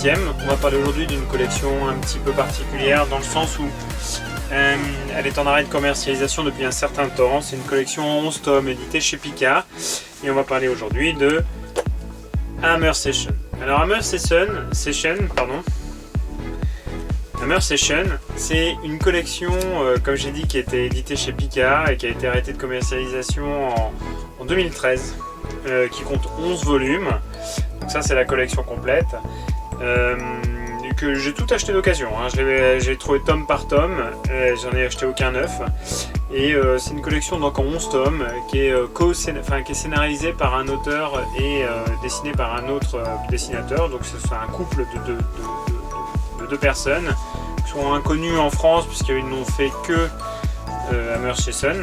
18e. On va parler aujourd'hui d'une collection un petit peu particulière dans le sens où elle est en arrêt de commercialisation depuis un certain temps. C'est une collection en 11 tomes éditée chez Picard. Et on va parler aujourd'hui de Hammer Session. Alors Hammer Session, c'est une collection, comme j'ai dit, qui a été éditée chez Picard et qui a été arrêtée de commercialisation en 2013, qui compte 11 volumes. Donc ça, c'est la collection complète, que j'ai tout acheté d'occasion. Hein. J'ai trouvé tome par tome, j'en ai acheté aucun neuf. Et c'est une collection donc en 11 tomes qui est scénarisée par un auteur et dessinée par un autre dessinateur. Donc c'est un couple de deux personnes qui sont inconnues en France puisqu'ils n'ont fait que Hammer Session.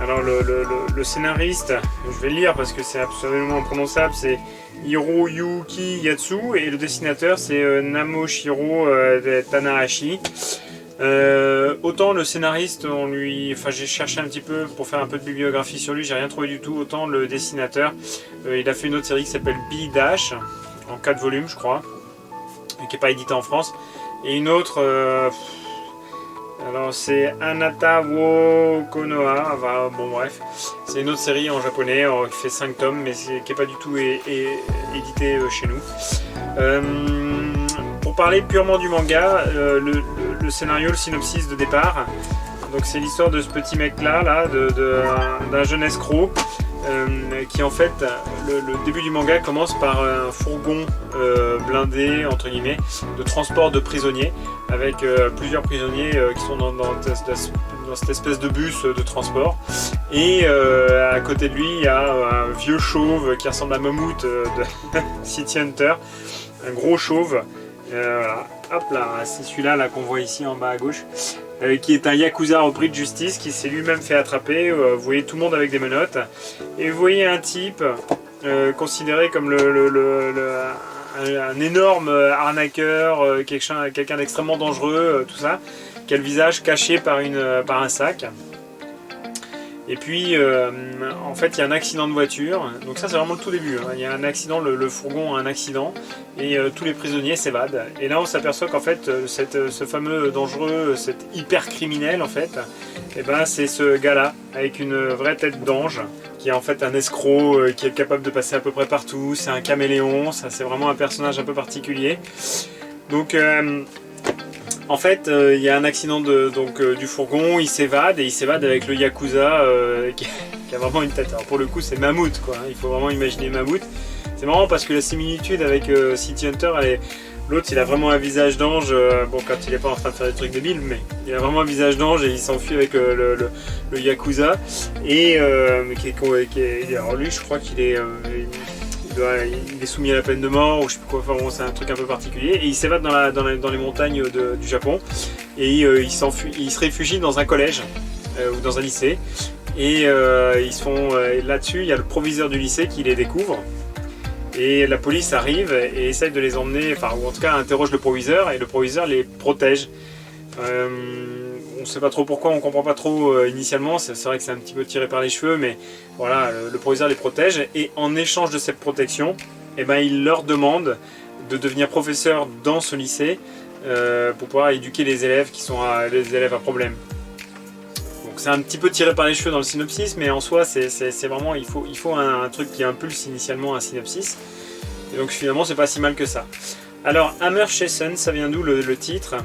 Alors le scénariste, je vais le lire parce que c'est absolument imprononçable, c'est Hiroyuki Yatsu, et le dessinateur c'est Namoshiro Tanahashi. Autant le scénariste, j'ai cherché un petit peu pour faire un peu de bibliographie sur lui, j'ai rien trouvé du tout. Autant le dessinateur, il a fait une autre série qui s'appelle B-Dash, en 4 volumes je crois, qui n'est pas édité en France. Et une autre, alors c'est Anata wo Konoha, bon bref, c'est une autre série en japonais qui fait 5 tomes mais qui n'est pas du tout édité chez nous. Pour parler purement du manga, le scénario, le synopsis de départ, donc c'est l'histoire de ce petit mec là, d'un jeune escroc qui en fait, le début du manga commence par un fourgon blindé entre guillemets de transport de prisonniers avec plusieurs prisonniers qui sont dans cette espèce de bus de transport, et à côté de lui il y a un vieux chauve qui ressemble à Mammouth de City Hunter, un gros chauve. Voilà, hop là, c'est celui-là qu'on voit ici en bas à gauche, qui est un yakuza repris de justice, qui s'est lui-même fait attraper. Vous voyez tout le monde avec des menottes, et vous voyez un type considéré comme un énorme arnaqueur, quelqu'un d'extrêmement dangereux, tout ça, qui a le visage caché par un sac. Et puis, en fait, il y a un accident de voiture. Donc ça, c'est vraiment le tout début. Hein. Il y a un accident, le fourgon a un accident, et tous les prisonniers s'évadent. Et là, on s'aperçoit qu'en fait, ce fameux dangereux, cet hyper criminel, en fait, eh ben, c'est ce gars-là, avec une vraie tête d'ange, qui est en fait un escroc, qui est capable de passer à peu près partout. C'est un caméléon, ça, c'est vraiment un personnage un peu particulier. Donc... en fait, il y a un accident du fourgon, il s'évade avec le Yakuza qui a vraiment une tête. Alors pour le coup, c'est Mammouth, quoi. Il faut vraiment imaginer Mammouth. C'est marrant parce que la similitude avec City Hunter, l'autre il a vraiment un visage d'ange, bon, quand il n'est pas en train de faire des trucs débiles, mais il a vraiment un visage d'ange et il s'enfuit avec le Yakuza. Et alors lui, je crois qu'il est... il est soumis à la peine de mort, ou je sais plus quoi, enfin bon, c'est un truc un peu particulier, et il s'évade dans les montagnes du Japon, et il se réfugie dans un collège ou dans un lycée, et là-dessus il y a le proviseur du lycée qui les découvre, et la police arrive et essaye de les emmener, ou en tout cas interroge le proviseur, et le proviseur les protège. On ne sait pas trop pourquoi, on ne comprend pas trop initialement, c'est vrai que c'est un petit peu tiré par les cheveux, mais voilà, le proviseur les protège, et en échange de cette protection, eh ben, il leur demande de devenir professeur dans ce lycée pour pouvoir éduquer les élèves qui sont les élèves à problème. Donc c'est un petit peu tiré par les cheveux dans le synopsis, mais en soi c'est vraiment, il faut un truc qui impulse initialement un synopsis, et donc finalement c'est pas si mal que ça. Alors Hammer Session, ça vient d'où le titre?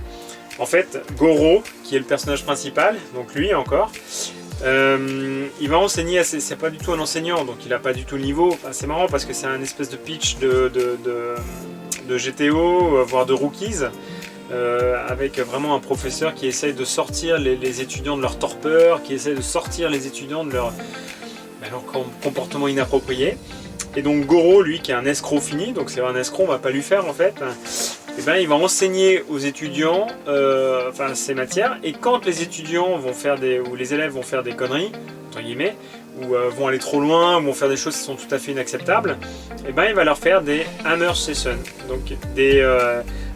En fait, Goro, qui est le personnage principal, donc lui encore, il va enseigner, c'est pas du tout un enseignant, donc il n'a pas du tout le niveau. Enfin, c'est marrant parce que c'est un espèce de pitch de GTO, voire de Rookies, avec vraiment un professeur qui essaye de sortir les étudiants de leur torpeur, qui essaye de sortir les étudiants de leur comportement inapproprié. Et donc Goro, lui, qui est un escroc fini, donc c'est un escroc, on va pas lui faire en fait, et ben, il va enseigner aux étudiants ces matières, et quand les étudiants ou les élèves vont faire des conneries, entre guillemets, ou vont aller trop loin, ou vont faire des choses qui sont tout à fait inacceptables, et ben, il va leur faire des Hammer Session, donc des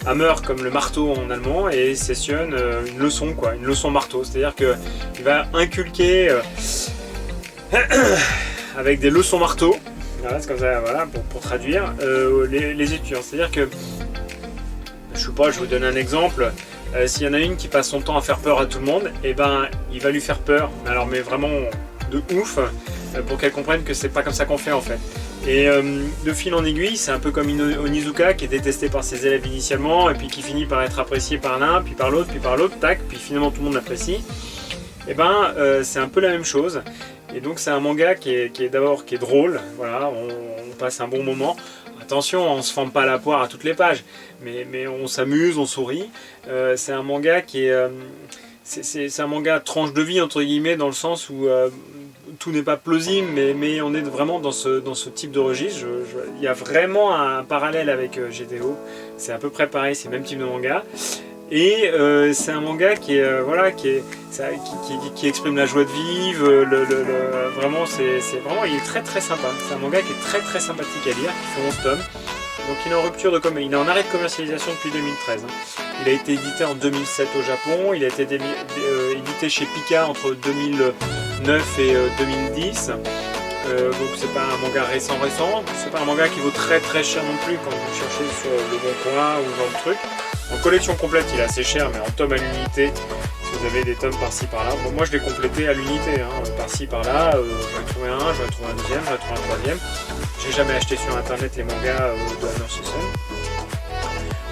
Hammer comme le marteau en allemand, et Session, une leçon quoi, une leçon marteau, c'est-à-dire qu'il va inculquer avec des leçons marteau, voilà, c'est comme ça, voilà, pour traduire, les étudiants, c'est-à-dire que je sais pas, je vais vous donner un exemple. S'il y en a une qui passe son temps à faire peur à tout le monde, et ben il va lui faire peur, mais vraiment de ouf, pour qu'elle comprenne que c'est pas comme ça qu'on fait en fait. Et de fil en aiguille, c'est un peu comme Onizuka qui est détesté par ses élèves initialement, et puis qui finit par être apprécié par l'un, puis par l'autre, tac, puis finalement tout le monde l'apprécie. Et ben c'est un peu la même chose. Et donc c'est un manga qui est drôle, voilà, on passe un bon moment. Attention, on ne se forme pas la poire à toutes les pages, mais on s'amuse, on sourit. C'est un manga qui est... c'est un manga tranche de vie, entre guillemets, dans le sens où tout n'est pas plausible, mais on est vraiment dans ce type de registre. Il y a vraiment un parallèle avec GTO. C'est à peu près pareil, c'est le même type de manga. Et c'est un manga qui exprime la joie de vivre, vraiment, il est très très sympa. C'est un manga qui est très très sympathique à lire, qui fait 11 tomes. Donc il est en il est en arrêt de commercialisation depuis 2013. Il a été édité en 2007 au Japon, il a été édité chez Pika entre 2009 et 2010. Donc c'est pas un manga récent, c'est pas un manga qui vaut très très cher non plus quand vous cherchez sur le bon coin ou dans le truc. En collection complète il est assez cher, mais en tome à l'unité, si vous avez des tomes par-ci par-là, bon, moi je l'ai complété à l'unité, par-ci par-là, j'en ai trouvé un, j'en ai trouvé un deuxième, j'en ai trouvé un troisième. J'ai jamais acheté sur internet les mangas de la Murchison.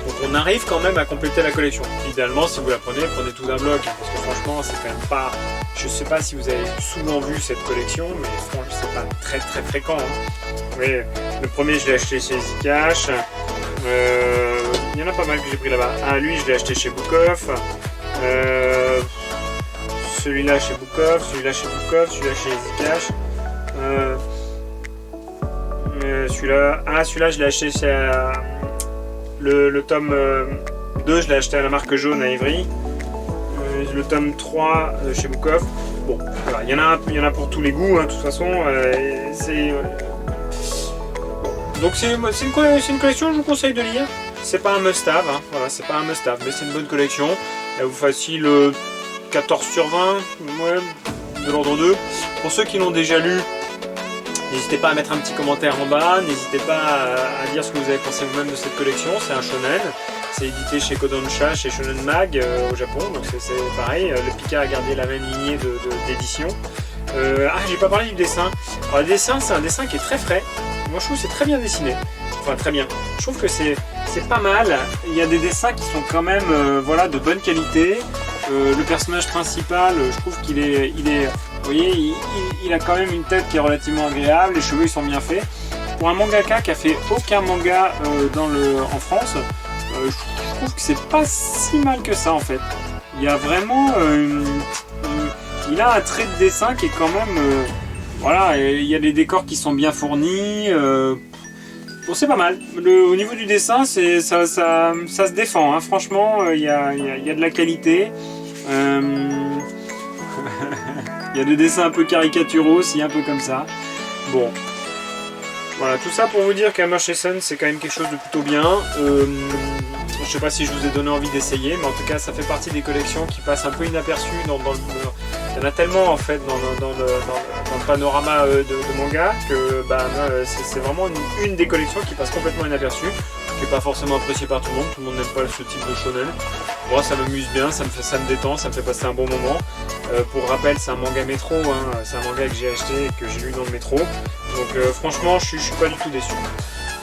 Donc on arrive quand même à compléter la collection. Idéalement, si vous la prenez tout d'un bloc, parce que franchement c'est quand même pas... Je sais pas si vous avez souvent vu cette collection, mais franchement c'est pas très très fréquent. Mais le premier je l'ai acheté chez Zcash. Il y en a pas mal que j'ai pris là-bas. Ah, lui je l'ai acheté chez Book Off. Celui-là chez Book Off, celui-là chez Book Off, celui-là chez Zcash. Celui-là je l'ai acheté chez le tome 2, je l'ai acheté à la marque jaune à Ivry. Le tome 3 chez Book Off. Bon, voilà, il y en a pour tous les goûts, de toute façon. Donc c'est une collection que je vous conseille de lire. C'est pas un must-have, voilà, c'est pas un must-have, mais c'est une bonne collection. Elle vous facile 14 sur 20, ouais, de l'ordre 2. Pour ceux qui l'ont déjà lu, n'hésitez pas à mettre un petit commentaire en bas, n'hésitez pas à dire ce que vous avez pensé vous-même de cette collection. C'est un shonen, c'est édité chez Kodansha, chez Shonen Mag au Japon, donc c'est pareil. Le Pika a gardé la même lignée d'édition. J'ai pas parlé du dessin. Alors le dessin, c'est un dessin qui est très frais. Moi je trouve que c'est très bien dessiné. Enfin très bien. Je trouve que c'est pas mal. Il y a des dessins qui sont quand même voilà, de bonne qualité. Le personnage principal, je trouve qu'il est, vous voyez, il a quand même une tête qui est relativement agréable. Les cheveux ils sont bien faits. Pour un mangaka qui a fait aucun manga en France, je trouve que c'est pas si mal que ça en fait. Il y a vraiment il a un trait de dessin qui est quand même voilà, il y a des décors qui sont bien fournis. Bon, c'est pas mal. Au niveau du dessin, ça se défend. Franchement, il y a de la qualité. Il y a des dessins un peu caricaturaux aussi, un peu comme ça. Bon. Voilà, tout ça pour vous dire qu'Hammer Chesson, c'est quand même quelque chose de plutôt bien. Je sais pas si je vous ai donné envie d'essayer, mais en tout cas, ça fait partie des collections qui passent un peu inaperçues il y en a tellement en fait dans le panorama de manga que c'est vraiment une des collections qui passe complètement inaperçue, qui n'est pas forcément appréciée par tout le monde n'aime pas ce type de shonen. Moi ça m'amuse bien, ça me détend, ça me fait passer un bon moment. Pour rappel, c'est un manga métro, c'est un manga que j'ai acheté et que j'ai lu dans le métro. Donc franchement je suis pas du tout déçu.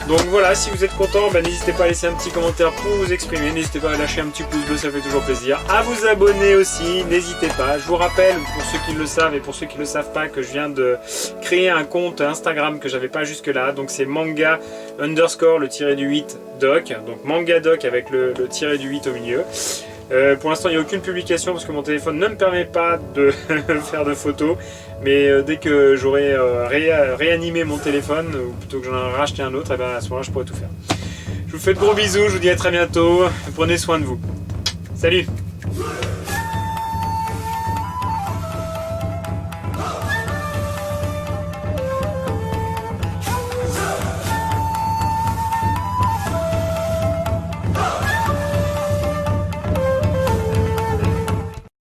Donc voilà, si vous êtes content, n'hésitez pas à laisser un petit commentaire pour vous exprimer, n'hésitez pas à lâcher un petit pouce bleu, ça fait toujours plaisir. À vous abonner aussi, n'hésitez pas. Je vous rappelle, pour ceux qui le savent et pour ceux qui ne le savent pas, que je viens de créer un compte Instagram que j'avais pas jusque là. Donc c'est manga _ le tiré du 8 doc, donc manga doc avec le tiré du 8 au milieu. Pour l'instant il n'y a aucune publication parce que mon téléphone ne me permet pas de faire de photos, mais dès que j'aurai réanimé mon téléphone, ou plutôt que j'en ai racheté un autre, et à ce moment-là je pourrai tout faire. Je vous fais de gros bisous, je vous dis à très bientôt, prenez soin de vous. Salut!